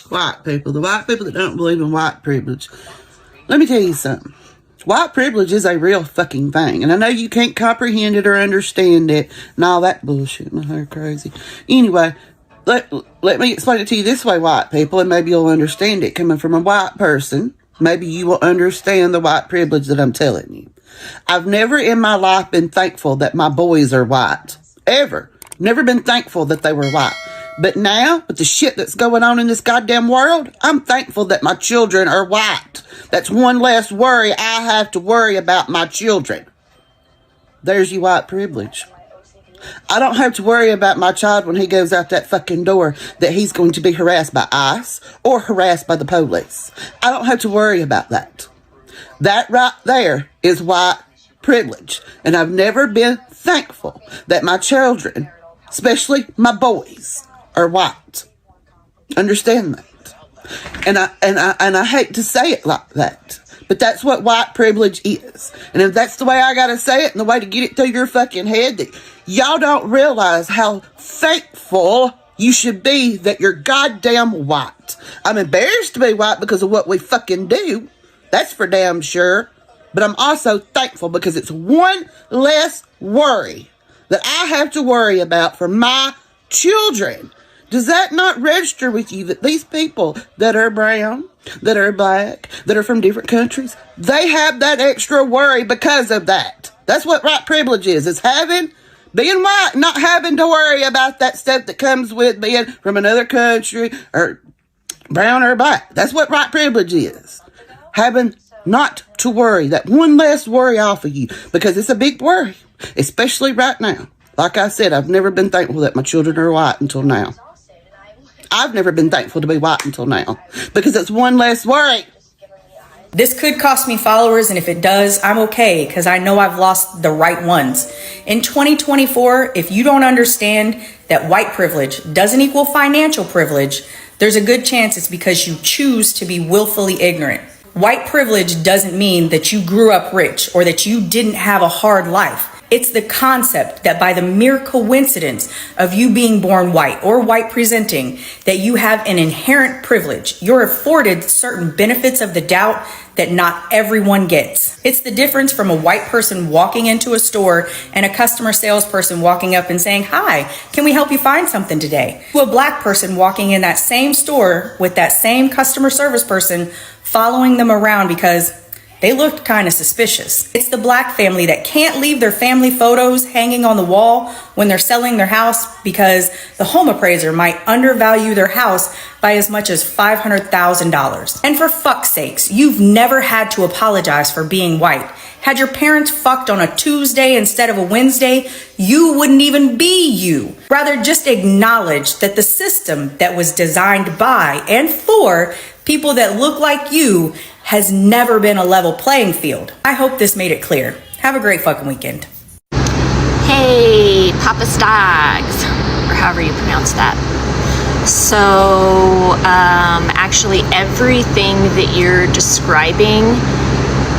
white people, the white people that don't believe in white privilege. Let me tell you something. White privilege is a real fucking thing. And I know you can't comprehend it or understand it and all that bullshit. My hair crazy. Anyway, let me explain it to you this way, white people, and maybe you'll understand it coming from a white person. Maybe you will understand the white privilege that I'm telling you. I've never in my life been thankful that my boys are white. Ever. Never been thankful that they were white. But now, with the shit that's going on in this goddamn world, I'm thankful that my children are white. That's one less worry I have to worry about my children. There's your white privilege. I don't have to worry about my child when he goes out that fucking door that he's going to be harassed by ICE or harassed by the police. I don't have to worry about that. That right there is white privilege. And I've never been thankful that my children, especially my boys, are white. Understand that? And I hate to say it like that, but that's what white privilege is. And if that's the way I gotta say it and the way to get it through your fucking head, that y'all don't realize how thankful you should be that you're goddamn white. I'm embarrassed to be white because of what we fucking do. That's for damn sure. But I'm also thankful because it's one less worry that I have to worry about for my children. Does that not register with you that these people that are brown, that are black, that are from different countries, they have that extra worry because of that? That's what white privilege is. It's being white, not having to worry about that stuff that comes with being from another country or brown or black. That's what white privilege is. Having not to worry, that one less worry off of you, because it's a big worry, especially right now. Like I said, I've never been thankful that my children are white until now. I've never been thankful to be white until now because it's one less worry. This could cost me followers, and if it does, I'm okay because I know I've lost the right ones. In 2024, if you don't understand that white privilege doesn't equal financial privilege, there's a good chance it's because you choose to be willfully ignorant. White privilege doesn't mean that you grew up rich or that you didn't have a hard life. It's the concept that by the mere coincidence of you being born white or white presenting, that you have an inherent privilege. You're afforded certain benefits of the doubt that not everyone gets. It's the difference from a white person walking into a store and a customer salesperson walking up and saying, "Hi, can we help you find something today?" To a black person walking in that same store with that same customer service person following them around because they looked kind of suspicious. It's the black family that can't leave their family photos hanging on the wall when they're selling their house because the home appraiser might undervalue their house by as much as $500,000. And for fuck's sakes, you've never had to apologize for being white. Had your parents fucked on a Tuesday instead of a Wednesday, you wouldn't even be you. Rather, just acknowledge that the system that was designed by and for people that look like you has never been a level playing field. I hope this made it clear. Have a great fucking weekend. Hey, Papa Stags, or however you pronounce that. So, actually everything that you're describing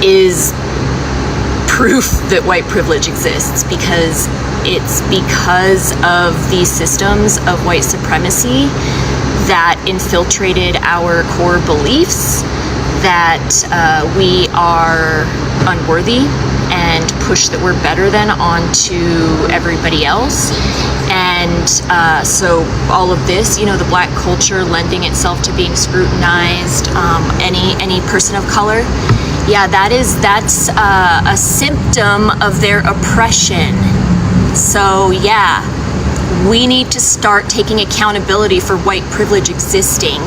is proof that white privilege exists, because it's because of these systems of white supremacy that infiltrated our core beliefs that we are unworthy and push that we're better than onto everybody else. And so all of this, you know, the black culture lending itself to being scrutinized, any person of color, yeah, that's a symptom of their oppression. So yeah, we need to start taking accountability for white privilege existing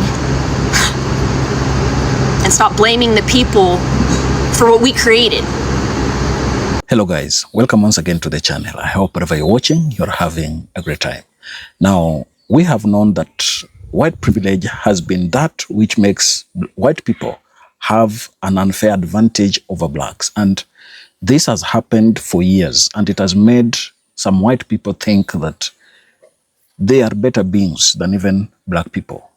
and stop blaming the people for what we created. Hello guys, welcome once again to the channel. I hope wherever you're watching, you're having a great time. Now, we have known that white privilege has been that which makes white people have an unfair advantage over blacks. And this has happened for years, and it has made some white people think that they are better beings than even black people.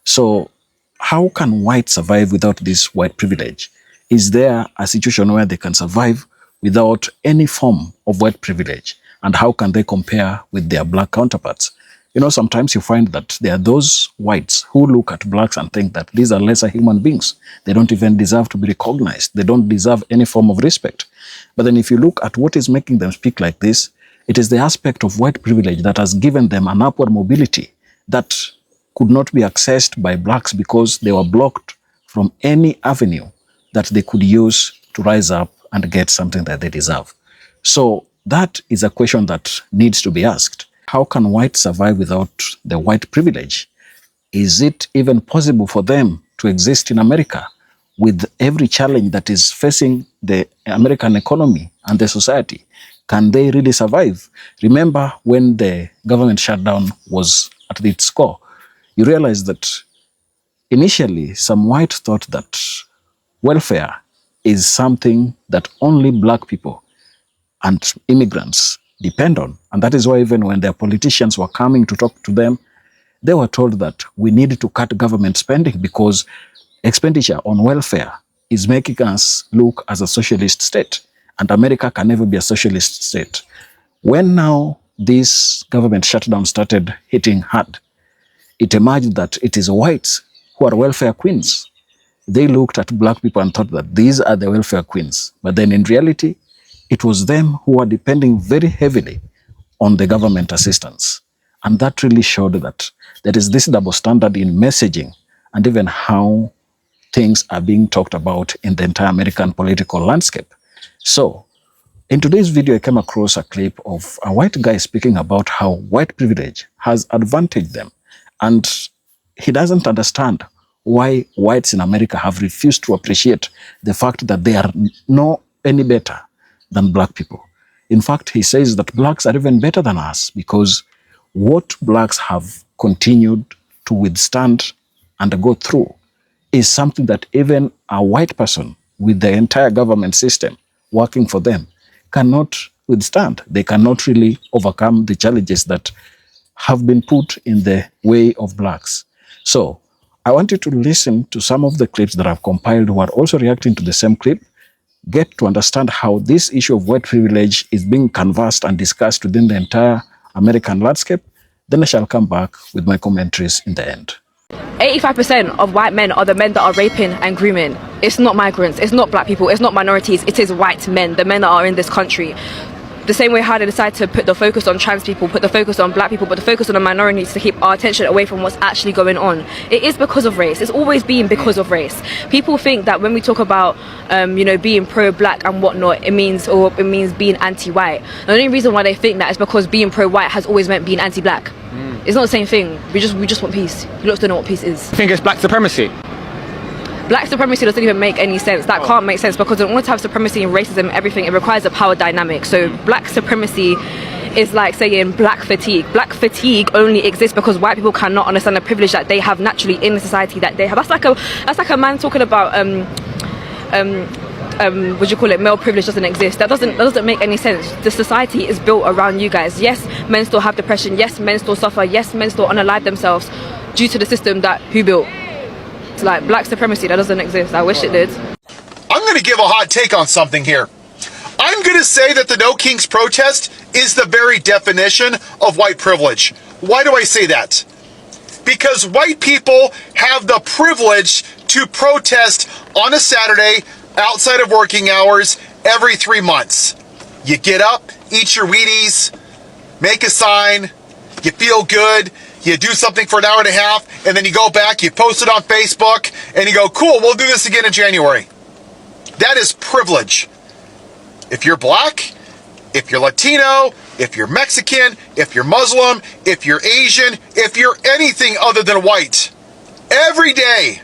So how can whites survive without this white privilege? Is there a situation where they can survive without any form of white privilege? And how can they compare with their black counterparts? You know, sometimes you find that there are those whites who look at blacks and think that these are lesser human beings. They don't even deserve to be recognized. They don't deserve any form of respect. But then if you look at what is making them speak like this, it is the aspect of white privilege that has given them an upward mobility that could not be accessed by blacks because they were blocked from any avenue that they could use to rise up and get something that they deserve. So that is a question that needs to be asked. How can whites survive without the white privilege? Is it even possible for them to exist in America with every challenge that is facing the American economy and the society? Can they really survive? Remember when the government shutdown was at its core, you realize that initially some whites thought that welfare is something that only black people and immigrants depend on. And that is why even when their politicians were coming to talk to them, they were told that we need to cut government spending because expenditure on welfare is making us look as a socialist state. And America can never be a socialist state. When now this government shutdown started hitting hard, it emerged that it is whites who are welfare queens. They looked at black people and thought that these are the welfare queens. But then in reality, it was them who were depending very heavily on the government assistance. And that really showed that there is this double standard in messaging and even how things are being talked about in the entire American political landscape. So, in today's video, I came across a clip of a white guy speaking about how white privilege has advantaged them. And he doesn't understand why whites in America have refused to appreciate the fact that they are no any better than black people. In fact, he says that blacks are even better than us because what blacks have continued to withstand and go through is something that even a white person with the entire government system working for them cannot withstand. They cannot really overcome the challenges that have been put in the way of blacks. So I want you to listen to some of the clips that I've compiled who are also reacting to the same clip, get to understand how this issue of white privilege is being canvassed and discussed within the entire American landscape. Then I shall come back with my commentaries in the end. 85% of white men are the men that are raping and grooming. It's not migrants, it's not black people, it's not minorities, it is white men, the men that are in this country. The same way how they decide to put the focus on trans people, put the focus on black people, put the focus on the minorities to keep our attention away from what's actually going on. It is because of race. It's always been because of race. People think that when we talk about, being pro-black and whatnot, it means being anti-white. The only reason why they think that is because being pro-white has always meant being anti-black. It's not the same thing. We just want peace. You lot don't know what peace is. I think it's black supremacy. Black supremacy doesn't even make any sense. That can't make sense because in order to have supremacy and racism and everything, it requires a power dynamic. So black supremacy is like saying black fatigue. Black fatigue only exists because white people cannot understand the privilege that they have naturally in the society that they have. That's like a man talking about male privilege doesn't exist. That doesn't make any sense. The society is built around you guys. Yes, men still have depression. Yes, men still suffer. Yes, men still unalive themselves due to the system that who built. It's like black supremacy that doesn't exist. I wish it did. I'm going to give a hot take on something here. I'm going to say that the No Kings protest is the very definition of white privilege. Why do I say that? Because white people have the privilege to protest on a Saturday outside of working hours every 3 months. You get up, eat your Wheaties, make a sign, you feel good, you do something for an hour and a half, and then you go back, you post it on Facebook, and you go, cool, we'll do this again in January. That is privilege. If you're black, if you're Latino, if you're Mexican, if you're Muslim, if you're Asian, if you're anything other than white, every day,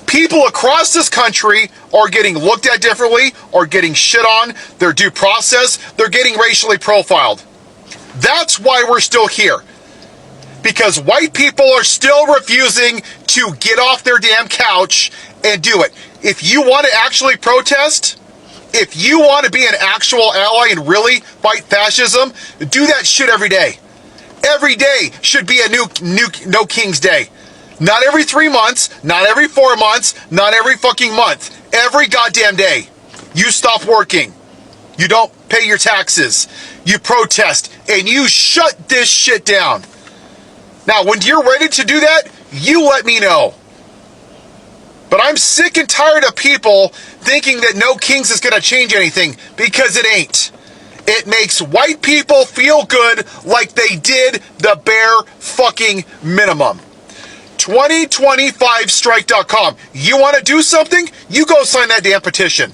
people across this country are getting looked at differently, or getting shit on, their due process, they're getting racially profiled. That's why we're still here. Because white people are still refusing to get off their damn couch and do it. If you want to actually protest, if you want to be an actual ally and really fight fascism, do that shit every day. Every day should be a new No Kings Day. Not every 3 months, not every 4 months, not every fucking month. Every goddamn day. You stop working. You don't pay your taxes. You protest. And you shut this shit down. Now, when you're ready to do that, you let me know. But I'm sick and tired of people thinking that no kings is going to change anything, because it ain't. It makes white people feel good like they did the bare fucking minimum. 2025strike.com. You want to do something? You go sign that damn petition.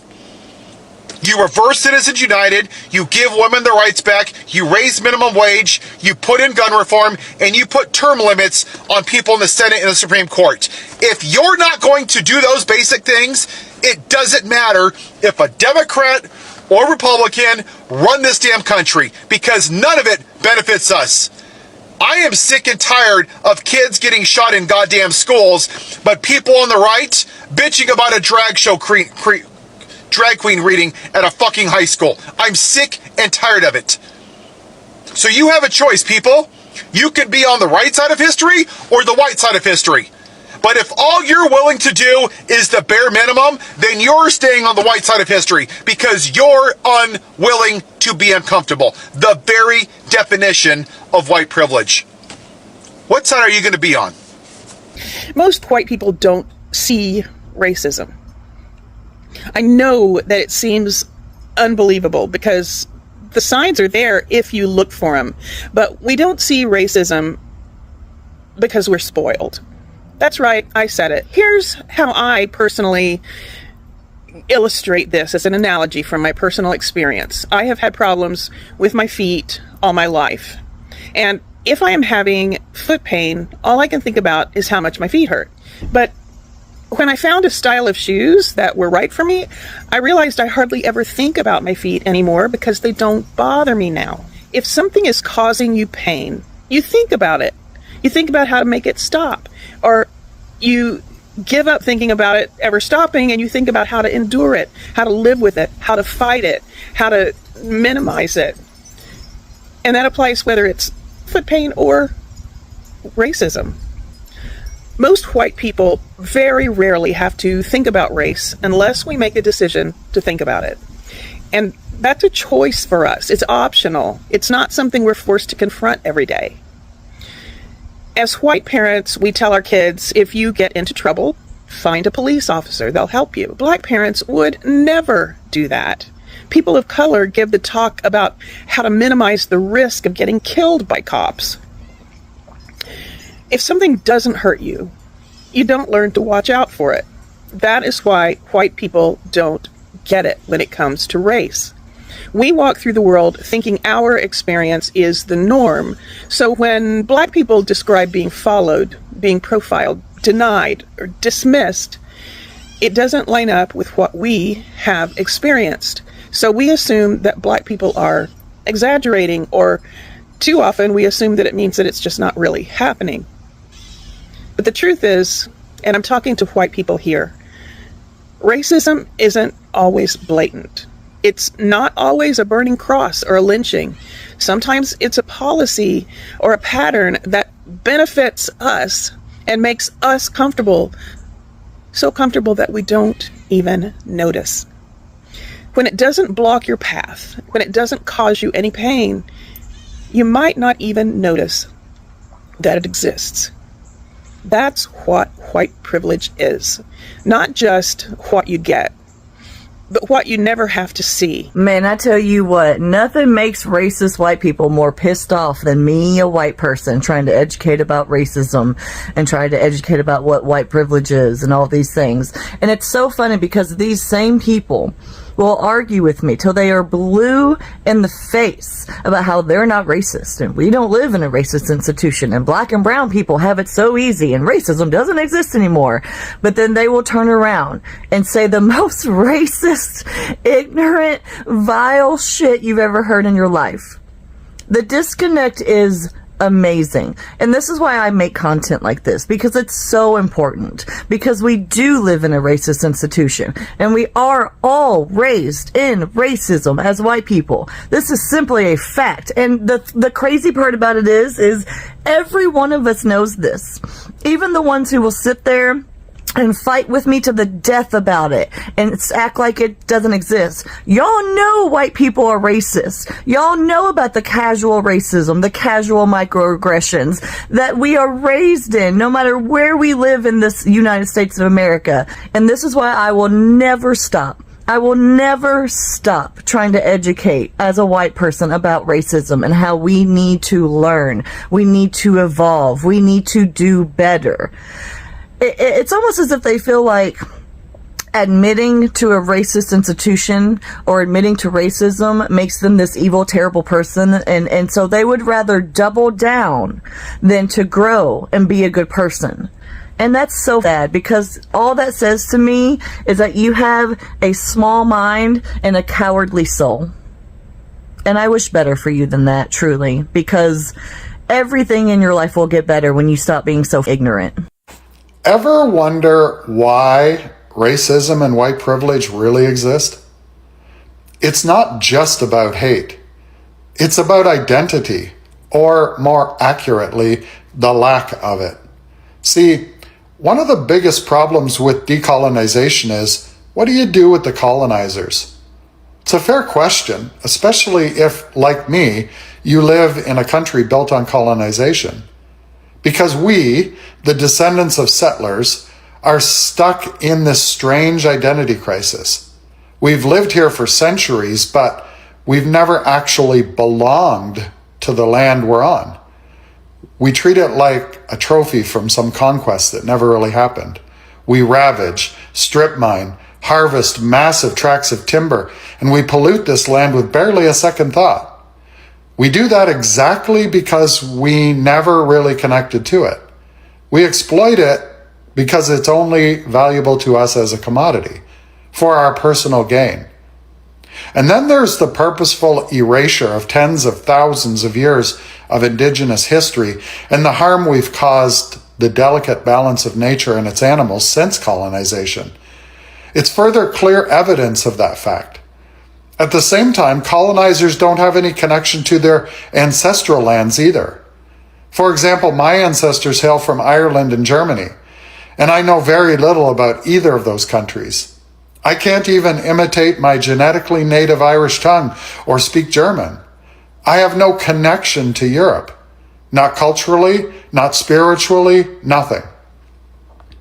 You reverse Citizens United, you give women their rights back, you raise minimum wage, you put in gun reform, and you put term limits on people in the Senate and the Supreme Court. If you're not going to do those basic things, it doesn't matter if a Democrat or Republican run this damn country, because none of it benefits us. I am sick and tired of kids getting shot in goddamn schools, but people on the right bitching about a drag queen reading at a fucking high school. I'm sick and tired of it. So you have a choice, people. You can be on the right side of history or the white side of history. But if all you're willing to do is the bare minimum, then you're staying on the white side of history, because you're unwilling to be uncomfortable. The very definition of white privilege. What side are you going to be on? Most white people don't see racism. I know that it seems unbelievable because the signs are there if you look for them, but we don't see racism because we're spoiled. That's right, I said it. Here's how I personally illustrate this as an analogy from my personal experience. I have had problems with my feet all my life. And if I am having foot pain, all I can think about is how much my feet hurt. But when I found a style of shoes that were right for me, I realized I hardly ever think about my feet anymore because they don't bother me now. If something is causing you pain, you think about it. You think about how to make it stop. Or you give up thinking about it ever stopping, and you think about how to endure it, how to live with it, how to fight it, how to minimize it. And that applies whether it's foot pain or racism. Most white people very rarely have to think about race unless we make a decision to think about it. And that's a choice for us. It's optional. It's not something we're forced to confront every day. As white parents, we tell our kids, if you get into trouble, find a police officer. They'll help you. Black parents would never do that. People of color give the talk about how to minimize the risk of getting killed by cops. If something doesn't hurt you, you don't learn to watch out for it. That is why white people don't get it when it comes to race. We walk through the world thinking our experience is the norm. So when black people describe being followed, being profiled, denied, or dismissed, it doesn't line up with what we have experienced. So we assume that black people are exaggerating, or too often we assume that it means that it's just not really happening. But the truth is, and I'm talking to white people here, racism isn't always blatant. It's not always a burning cross or a lynching. Sometimes it's a policy or a pattern that benefits us and makes us comfortable, so comfortable that we don't even notice. When it doesn't block your path, when it doesn't cause you any pain, you might not even notice that it exists. That's what white privilege is. Not just what you get, but what you never have to see. Man, I tell you what, nothing makes racist white people more pissed off than me, a white person, trying to educate about racism and trying to educate about what white privilege is and all these things. And it's so funny because these same people will argue with me till they are blue in the face about how they're not racist and we don't live in a racist institution and black and brown people have it so easy and racism doesn't exist anymore. But then they will turn around and say the most racist, ignorant, vile shit you've ever heard in your life. The disconnect is amazing. And this is why I make content like this, because it's so important, because we do live in a racist institution and we are all raised in racism as white people. This is simply a fact. And the crazy part about it is every one of us knows this. Even the ones who will sit there and fight with me to the death about it and act like it doesn't exist. Y'all know white people are racist. Y'all know about the casual racism, the casual microaggressions that we are raised in, no matter where we live in this United States of America. And this is why I will never stop. I will never stop trying to educate as a white person about racism and how we need to learn. We need to evolve. We need to do better. It's almost as if they feel like admitting to a racist institution or admitting to racism makes them this evil, terrible person. And so they would rather double down than to grow and be a good person. And that's so sad, because all that says to me is that you have a small mind and a cowardly soul. And I wish better for you than that, truly, because everything in your life will get better when you stop being so ignorant. Ever wonder why racism and white privilege really exist? It's not just about hate. It's about identity, or more accurately, the lack of it. See, one of the biggest problems with decolonization is, what do you do with the colonizers? It's a fair question, especially if, like me, you live in a country built on colonization. Because we, the descendants of settlers, are stuck in this strange identity crisis. We've lived here for centuries, but we've never actually belonged to the land we're on. We treat it like a trophy from some conquest that never really happened. We ravage, strip mine, harvest massive tracts of timber, and we pollute this land with barely a second thought. We do that exactly because we never really connected to it. We exploit it because it's only valuable to us as a commodity, for our personal gain. And then there's the purposeful erasure of tens of thousands of years of indigenous history and the harm we've caused the delicate balance of nature and its animals since colonization. It's further clear evidence of that fact. At the same time, colonizers don't have any connection to their ancestral lands either. For example, my ancestors hail from Ireland and Germany, and I know very little about either of those countries. I can't even imitate my genetically native Irish tongue or speak German. I have no connection to Europe. Not culturally, not spiritually, nothing.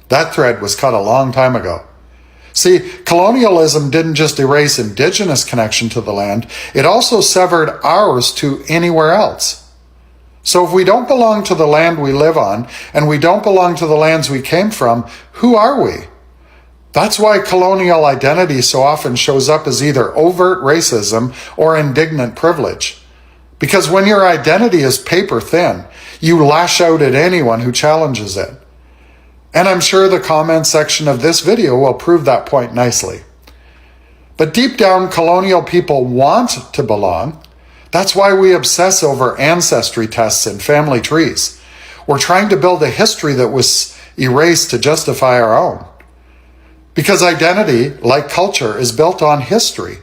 That thread was cut a long time ago. See, colonialism didn't just erase indigenous connection to the land, it also severed ours to anywhere else. So if we don't belong to the land we live on, and we don't belong to the lands we came from, who are we? That's why colonial identity so often shows up as either overt racism or indignant privilege. Because when your identity is paper thin, you lash out at anyone who challenges it. And I'm sure the comment section of this video will prove that point nicely. But deep down, colonial people want to belong. That's why we obsess over ancestry tests and family trees. We're trying to build a history that was erased to justify our own. Because identity, like culture, is built on history.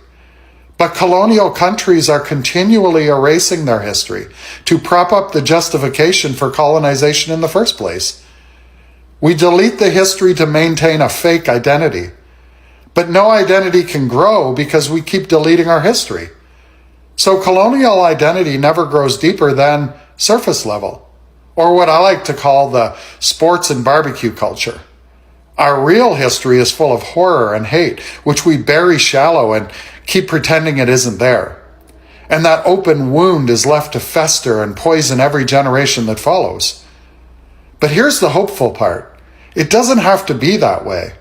But colonial countries are continually erasing their history to prop up the justification for colonization in the first place. We delete the history to maintain a fake identity. But no identity can grow because we keep deleting our history. So colonial identity never grows deeper than surface level, or what I like to call the sports and barbecue culture. Our real history is full of horror and hate, which we bury shallow and keep pretending it isn't there. And that open wound is left to fester and poison every generation that follows. But here's the hopeful part. It doesn't have to be that way.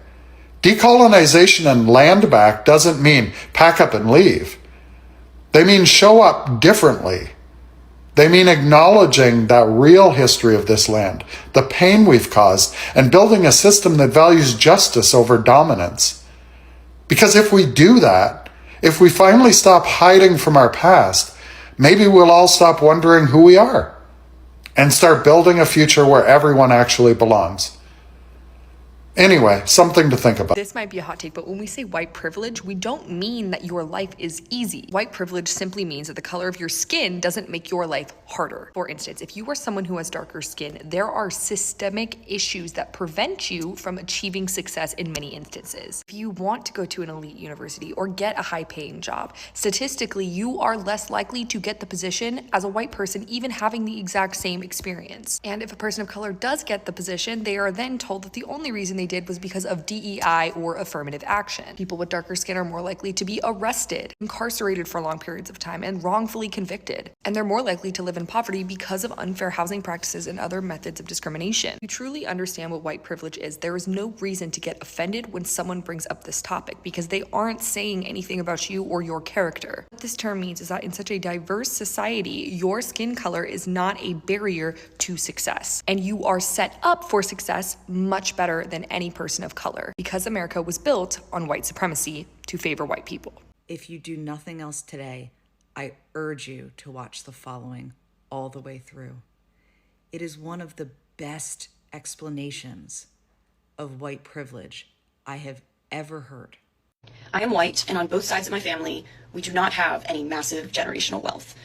Decolonization and land back doesn't mean pack up and leave. They mean show up differently. They mean acknowledging that real history of this land, the pain we've caused, and building a system that values justice over dominance. Because if we do that, if we finally stop hiding from our past, maybe we'll all stop wondering who we are and start building a future where everyone actually belongs. Anyway, something to think about. This might be a hot take, but when we say white privilege, we don't mean that your life is easy. White privilege simply means that the color of your skin doesn't make your life harder. For instance, if you are someone who has darker skin, there are systemic issues that prevent you from achieving success in many instances. If you want to go to an elite university or get a high-paying job, statistically, you are less likely to get the position as a white person, even having the exact same experience. And if a person of color does get the position, they are then told that the only reason they did was because of DEI or affirmative action. People with darker skin are more likely to be arrested, incarcerated for long periods of time, and wrongfully convicted. And they're more likely to live in poverty because of unfair housing practices and other methods of discrimination. To truly understand what white privilege is, there is no reason to get offended when someone brings up this topic, because they aren't saying anything about you or your character. What this term means is that in such a diverse society, your skin color is not a barrier to success, and you are set up for success much better than any person of color, because America was built on white supremacy to favor white people. If you do nothing else today, I urge you to watch the following all the way through. It is one of the best explanations of white privilege I have ever heard. I am white, and on both sides of my family, we do not have any massive generational wealth.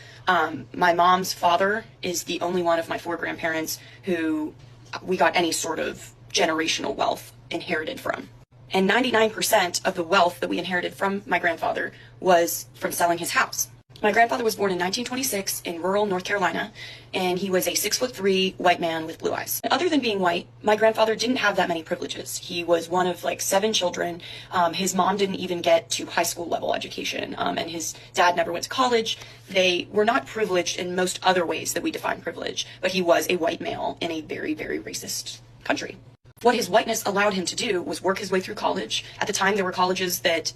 My mom's father is the only one of my 4 grandparents who we got any sort of generational wealth inherited from. And 99% of the wealth that we inherited from my grandfather was from selling his house. My grandfather was born in 1926 in rural North Carolina, and he was a 6'3" white man with blue eyes. Other than being white, my grandfather didn't have that many privileges. He was one of like 7 children. His mom didn't even get to high school level education, and his dad never went to college. They were not privileged in most other ways that we define privilege, but he was a white male in a very, very racist country. What his whiteness allowed him to do was work his way through college. At the time, there were colleges that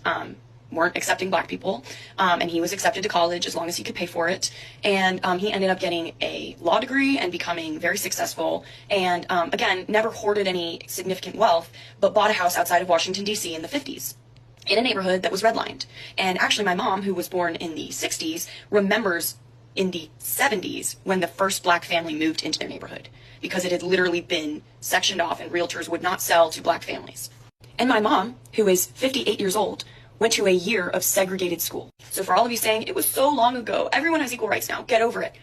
weren't accepting black people, and he was accepted to college as long as he could pay for it. And he ended up getting a law degree and becoming very successful, and again, never hoarded any significant wealth, but bought a house outside of Washington, D.C. in the 50s. In a neighborhood that was redlined. And actually, my mom, who was born in the 60s, remembers in the 70s when the first black family moved into their neighborhood, because it had literally been sectioned off and realtors would not sell to black families. And my mom, who is 58 years old, went to a year of segregated school. So for all of you saying, it was so long ago, everyone has equal rights now, get over it.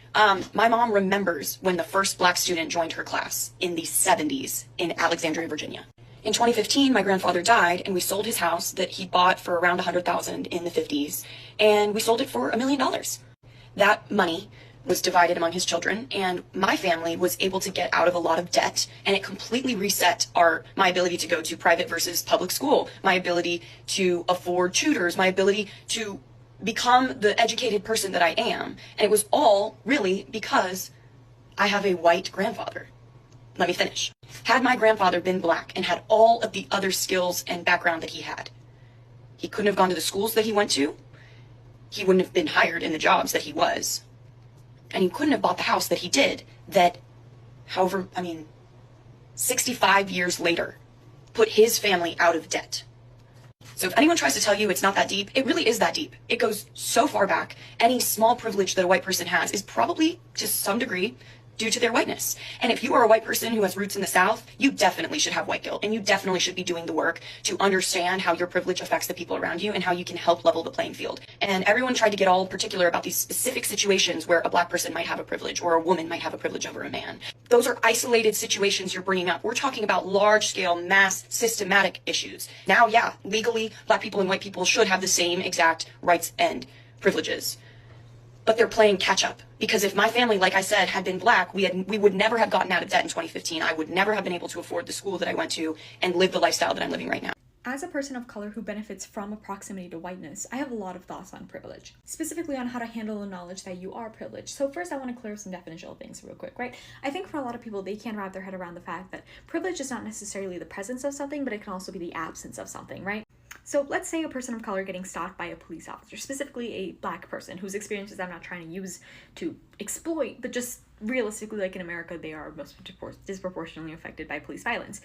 My mom remembers when the first black student joined her class in the 70s in Alexandria, Virginia. In 2015, my grandfather died, and we sold his house that he bought for around $100,000 in the 50s, and we sold it for $1 million. That money was divided among his children, and my family was able to get out of a lot of debt, and it completely reset my ability to go to private versus public school, my ability to afford tutors, my ability to become the educated person that I am. And it was all really because I have a white grandfather. Let me finish. Had my grandfather been black and had all of the other skills and background that he had, he couldn't have gone to the schools that he went to. He wouldn't have been hired in the jobs that he was. And he couldn't have bought the house that he did, that, 65 years later, put his family out of debt. So if anyone tries to tell you it's not that deep, it really is that deep. It goes so far back. Any small privilege that a white person has is probably, to some degree, due to their whiteness. And if you are a white person who has roots in the South, you definitely should have white guilt, and you definitely should be doing the work to understand how your privilege affects the people around you and how you can help level the playing field. And everyone tried to get all particular about these specific situations where a black person might have a privilege or a woman might have a privilege over a man. Those are isolated situations you're bringing up. We're talking about large-scale, mass, systematic issues. Now, yeah, legally, black people and white people should have the same exact rights and privileges. But they're playing catch up, because if my family, like I said, had been black, we would never have gotten out of debt in 2015. I would never have been able to afford the school that I went to and live the lifestyle that I'm living right now. As a person of color who benefits from a proximity to whiteness, I have a lot of thoughts on privilege, specifically on how to handle the knowledge that you are privileged. So first, I want to clear some definitional things real quick, right? I think for a lot of people, they can't wrap their head around the fact that privilege is not necessarily the presence of something, but it can also be the absence of something, right? So let's say a person of color getting stopped by a police officer, specifically a black person whose experiences I'm not trying to use to exploit, but just realistically, like in America, they are most disproportionately affected by police violence.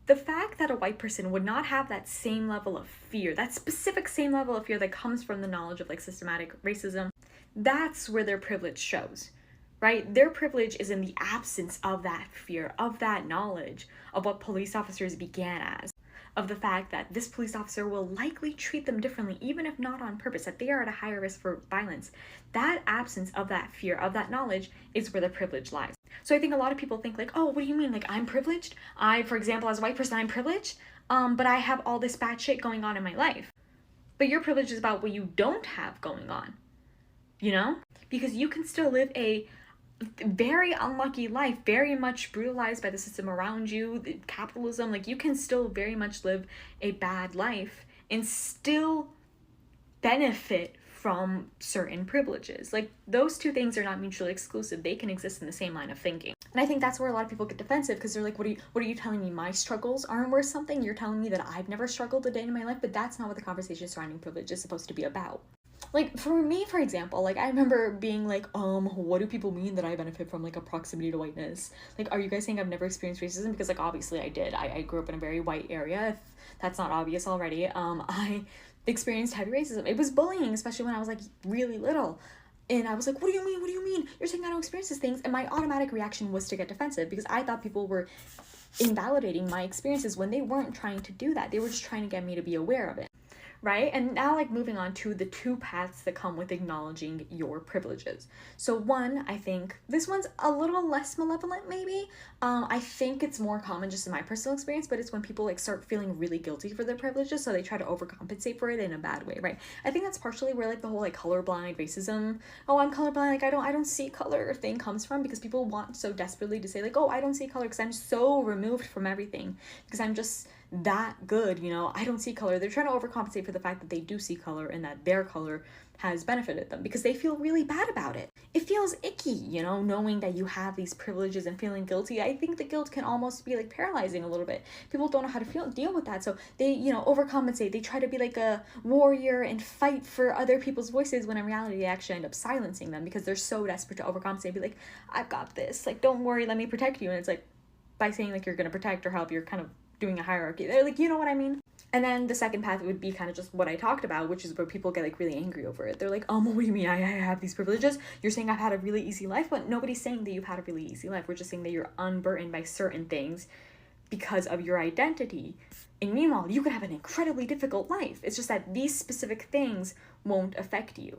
The fact that a white person would not have that same level of fear, that specific same level of fear that comes from the knowledge of like systematic racism, that's where their privilege shows. right? Their privilege is in the absence of that fear, of that knowledge of what police officers began as, of the fact that this police officer will likely treat them differently, even if not on purpose, that they are at a higher risk for violence. That absence of that fear, of that knowledge, is where the privilege lies. So I think a lot of people think like, oh, what do you mean? Like, I'm privileged? For example, as a white person, I'm privileged, but I have all this bad shit going on in my life. But your privilege is about what you don't have going on, you know? Because you can still live a very unlucky life, very much brutalized by the system around you, capitalism. Like, you can still very much live a bad life and still benefit from certain privileges. Like, those two things are not mutually exclusive. They can exist in the same line of thinking. And I think that's where a lot of people get defensive, because they're like, what are you telling me? My struggles aren't worth something? You're telling me that I've never struggled a day in my life? But that's not what the conversation surrounding privilege is supposed to be about. Like, for me, for example, like, I remember being like, what do people mean that I benefit from, like, a proximity to whiteness? Like, are you guys saying I've never experienced racism? Because, like, obviously I did. I grew up in a very white area, if that's not obvious already. I experienced heavy racism. It was bullying, especially when I was, like, really little. And I was like, what do you mean? What do you mean? You're saying I don't experience these things? And my automatic reaction was to get defensive, because I thought people were invalidating my experiences when they weren't trying to do that. They were just trying to get me to be aware of it. Right? And now, like, moving on to the two paths that come with acknowledging your privileges. So one, I think this one's a little less malevolent, maybe. I think it's more common just in my personal experience, but it's when people, like, start feeling really guilty for their privileges, so they try to overcompensate for it in a bad way, right? I think that's partially where, like, the whole, like, colorblind racism, oh, I'm colorblind, like, I don't see color thing comes from, because people want so desperately to say, like, oh, I don't see color because I'm so removed from everything, because I'm just that good, you know, I don't see color. They're trying to overcompensate for the fact that they do see color and that their color has benefited them, because they feel really bad about it. It feels icky, you know, knowing that you have these privileges and feeling guilty. I think the guilt can almost be, like, paralyzing a little bit. People don't know how to deal with that, so they, you know, overcompensate. They try to be like a warrior and fight for other people's voices, when in reality they actually end up silencing them, because they're so desperate to overcompensate, be like, I've got this, like, don't worry, let me protect you. And it's like, by saying, like, you're gonna protect or help, you're kind of doing a hierarchy. They're like, you know what I mean? And then the second path would be kind of just what I talked about, which is where people get, like, really angry over it. They're like, what do you mean I have these privileges? You're saying I've had a really easy life, but nobody's saying that you've had a really easy life. We're just saying that you're unburdened by certain things because of your identity. And meanwhile, you could have an incredibly difficult life. It's just that these specific things won't affect you.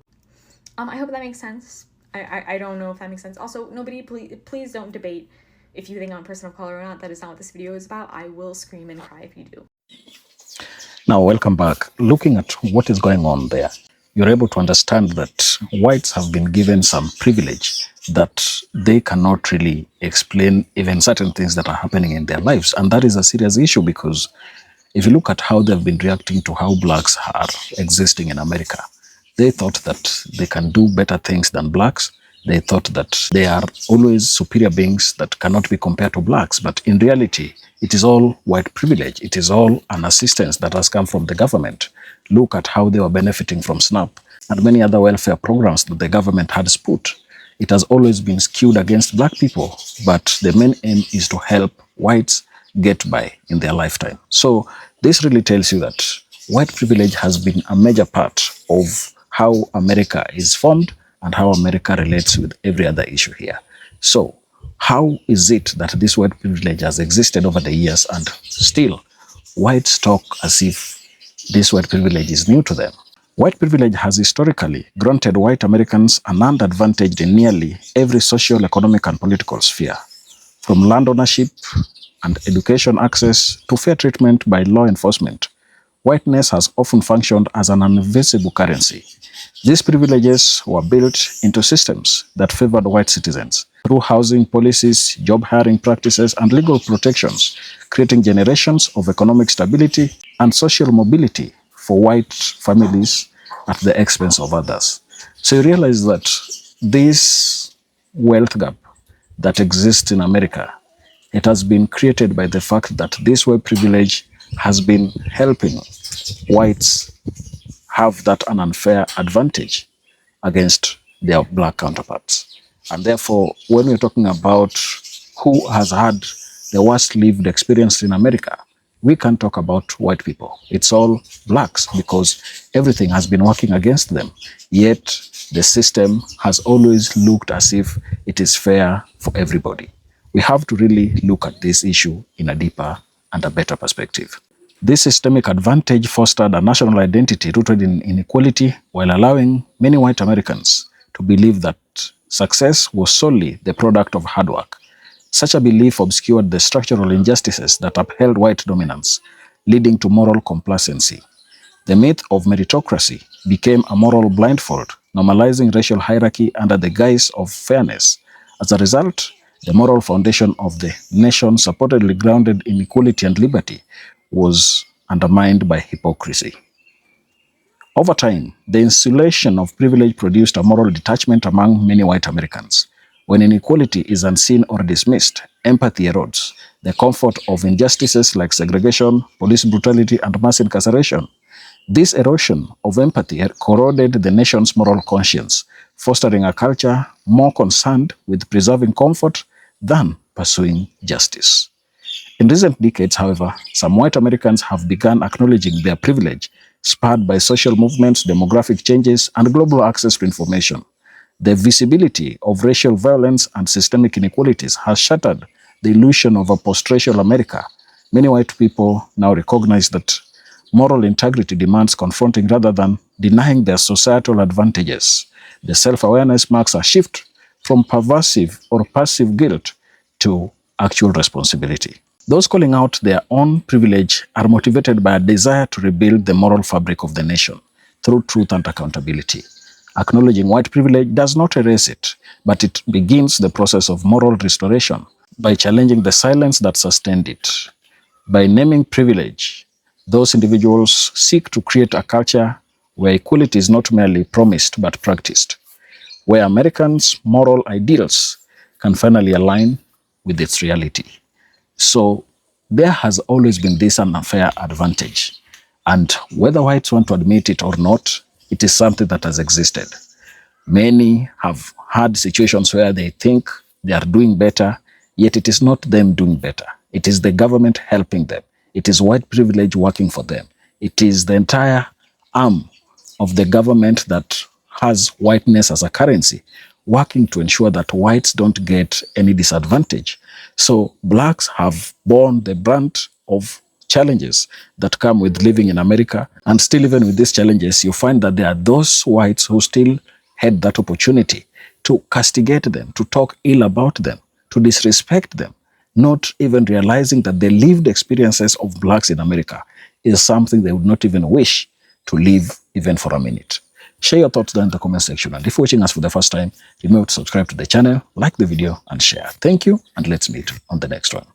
I hope that makes sense. I don't know if that makes sense. Also, nobody, please don't debate if you think I'm a person of color or not. That is not what this video is about. I will scream and cry if you do. Now, welcome back. Looking at what is going on there, you're able to understand that whites have been given some privilege that they cannot really explain even certain things that are happening in their lives. And that is a serious issue, because if you look at how they've been reacting to how blacks are existing in America, they thought that they can do better things than blacks. They thought that they are always superior beings that cannot be compared to blacks. But in reality, it is all white privilege. It is all an assistance that has come from the government. Look at how they were benefiting from SNAP and many other welfare programs that the government has put. It has always been skewed against black people, but the main aim is to help whites get by in their lifetime. So this really tells you that white privilege has been a major part of how America is formed and how America relates with every other issue here. So how is it that this white privilege has existed over the years, and still whites talk as if this white privilege is new to them? White privilege has historically granted white Americans an advantage in nearly every social, economic, and political sphere, from land ownership and education access to fair treatment by law enforcement. Whiteness has often functioned as an invisible currency. These privileges were built into systems that favored white citizens through housing policies, job hiring practices, and legal protections, creating generations of economic stability and social mobility for white families at the expense of others. So you realize that this wealth gap that exists in America, it has been created by the fact that this white privilege has been helping whites have that an unfair advantage against their black counterparts. And therefore, when we're talking about who has had the worst lived experience in America, we can't talk about white people. It's all blacks because everything has been working against them. Yet the system has always looked as if it is fair for everybody. We have to really look at this issue in a deeper and a better perspective. This systemic advantage fostered a national identity rooted in inequality while allowing many white Americans to believe that success was solely the product of hard work. Such a belief obscured the structural injustices that upheld white dominance, leading to moral complacency. The myth of meritocracy became a moral blindfold, normalizing racial hierarchy under the guise of fairness. As a result, the moral foundation of the nation, supposedly grounded in equality and liberty, was undermined by hypocrisy. Over time, the insulation of privilege produced a moral detachment among many white Americans. When inequality is unseen or dismissed, empathy erodes. The comfort of injustices like segregation, police brutality, and mass incarceration. This erosion of empathy corroded the nation's moral conscience, fostering a culture more concerned with preserving comfort than pursuing justice. In recent decades, however, some white Americans have begun acknowledging their privilege, spurred by social movements, demographic changes, and global access to information. The visibility of racial violence and systemic inequalities has shattered the illusion of a post-racial America. Many white people now recognize that moral integrity demands confronting rather than denying their societal advantages. The self-awareness marks a shift from pervasive or passive guilt to actual responsibility. Those calling out their own privilege are motivated by a desire to rebuild the moral fabric of the nation through truth and accountability. Acknowledging white privilege does not erase it, but it begins the process of moral restoration by challenging the silence that sustained it. By naming privilege, those individuals seek to create a culture where equality is not merely promised but practiced, where Americans' moral ideals can finally align with its reality. So there has always been this unfair advantage. And whether whites want to admit it or not, it is something that has existed. Many have had situations where they think they are doing better, yet it is not them doing better. It is the government helping them. It is white privilege working for them. It is the entire arm of the government that has whiteness as a currency, working to ensure that whites don't get any disadvantage. So blacks have borne the brunt of challenges that come with living in America. And still, even with these challenges, you find that there are those whites who still had that opportunity to castigate them, to talk ill about them, to disrespect them, not even realizing that the lived experiences of blacks in America is something they would not even wish to live even for a minute. Share your thoughts down in the comment section. And if you're watching us for the first time, remember to subscribe to the channel, like the video, and share. Thank you, and let's meet on the next one.